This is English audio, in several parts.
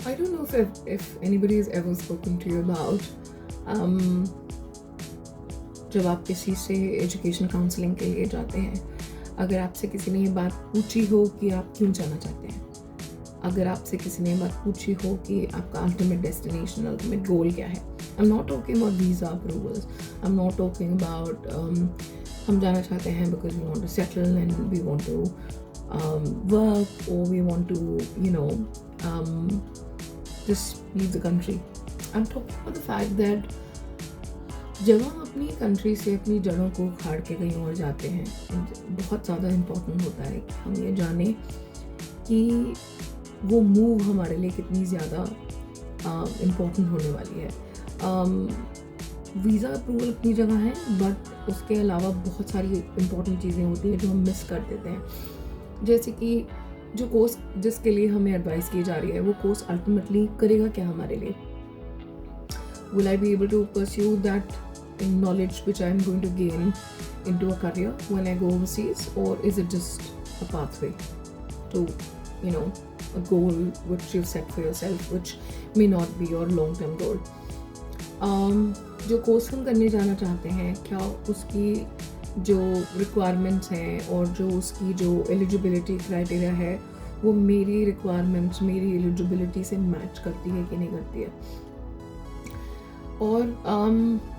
I don't know if anybody has ever spoken to you about जब आप किसी से एजुकेशन काउंसलिंग के लिए जाते हैं, अगर आपसे किसी ने ये बात पूछी हो कि आप क्यों जाना चाहते हैं, अगर आपसे किसी ने बात पूछी हो कि आपका अल्टीमेट डेस्टिनेशन, अल्टीमेट गोल क्या है. I am not talking about visa approvals, I am not talking about हम जाना चाहते हैं because we want to settle and we want to work और we want to just leave the country. I'm talking about the fact that जब हम अपनी country से अपनी जड़ों को उखाड़ के कहीं और जाते हैं, बहुत ज़्यादा इम्पोर्टेंट होता है कि हम ये जाने कि वो मूव हमारे लिए कितनी ज़्यादा इम्पोर्टेंट होने वाली है. वीज़ा अप्रूवल अपनी जगह है, बट उसके अलावा बहुत सारी इम्पोर्टेंट चीज़ें होती हैं जो हम मिस कर देते हैं. जैसे कि जो कोर्स जिसके लिए हमें एडवाइस की जा रही है, वो कोर्स अल्टीमेटली करेगा क्या हमारे लिए. Will I be able to pursue that knowledge which I am going to gain into a career when I go overseas, or is it just a pathway to a goal which you've set for yourself which may not be your long term goal. जो course हम करने जाना चाहते हैं, क्या उसकी जो requirements हैं और जो उसकी जो एलिजिबिलिटी क्राइटेरिया है वो मेरी रिक्वायरमेंट्स, मेरी एलिजिबिलिटी से मैच करती है कि नहीं करती है. और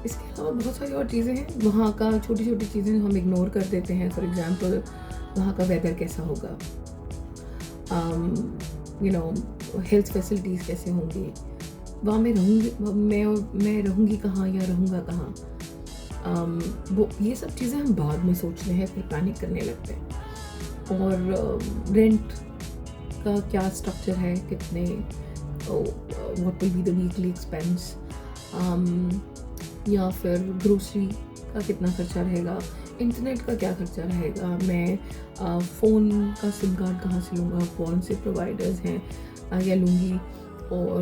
इसके अलावा बहुत सारी और चीज़ें हैं. वहाँ का छोटी छोटी चीज़ें हम इग्नोर कर देते हैं. फॉर एग्जांपल, वहाँ का वेदर कैसा होगा, हेल्थ फैसिलिटीज़ कैसे होंगी, वहाँ मैं रहूँगी कहाँ या रहूँगा कहाँ. वो ये सब चीज़ें हम बाद में सोचते हैं, फिर पैनिक करने लगते हैं. और रेंट का क्या स्ट्रक्चर है, कितने, what will be the weekly expense, या फिर ग्रोसरी का कितना खर्चा रहेगा, इंटरनेट का क्या खर्चा रहेगा, मैं फ़ोन का सिम कार्ड कहाँ से लूँगा, कौन से प्रोवाइडर्स हैं या लूँगी. और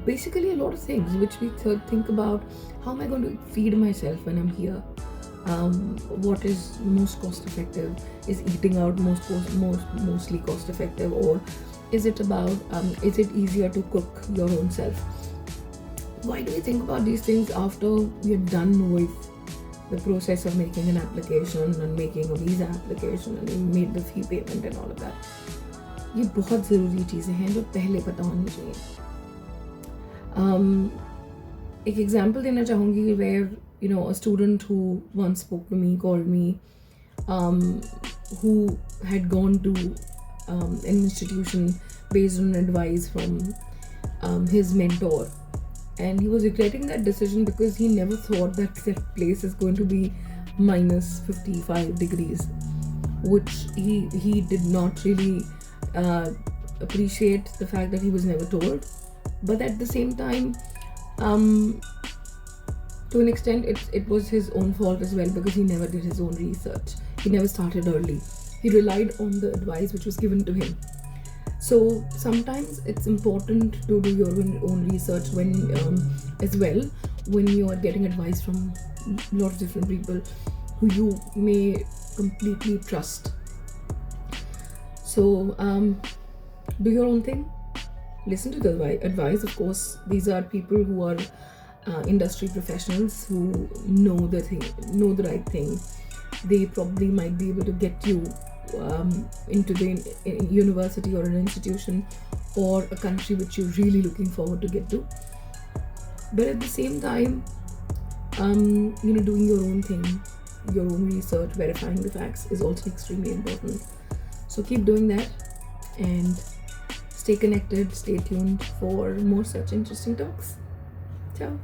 basically a lot of things which we think about. How am I going to feed myself when I'm here? What is most cost effective? Is eating out mostly cost effective, or is it about is it easier to cook your own self? Why do we think about these things after we're done with the process of making an application and making a visa application and we made the fee payment and all of that? ये बहुत ज़रूरी चीज़ें हैं जो पहले पता होनी चाहिए. एक एग्जाम्पल देना चाहूँगी where a student who once spoke to me called me, who had gone to an institution based on advice from his mentor, and he was regretting that decision because he never thought that place is going to be minus 55 degrees, which he did not really appreciate the fact that he was never told. But at the same time, to an extent, it was his own fault as well, because he never did his own research. He never started early. He relied on the advice which was given to him. So sometimes it's important to do your own research when as well, when you are getting advice from a lot of different people who you may completely trust. So do your own thing. Listen to the advice. Of course, these are people who are industry professionals who know the right thing. They probably might be able to get you into the university or an institution or a country which you're really looking forward to get to. But at the same time, doing your own thing, your own research, verifying the facts is also extremely important. So keep doing that and stay connected, stay tuned for more such interesting talks. Ciao.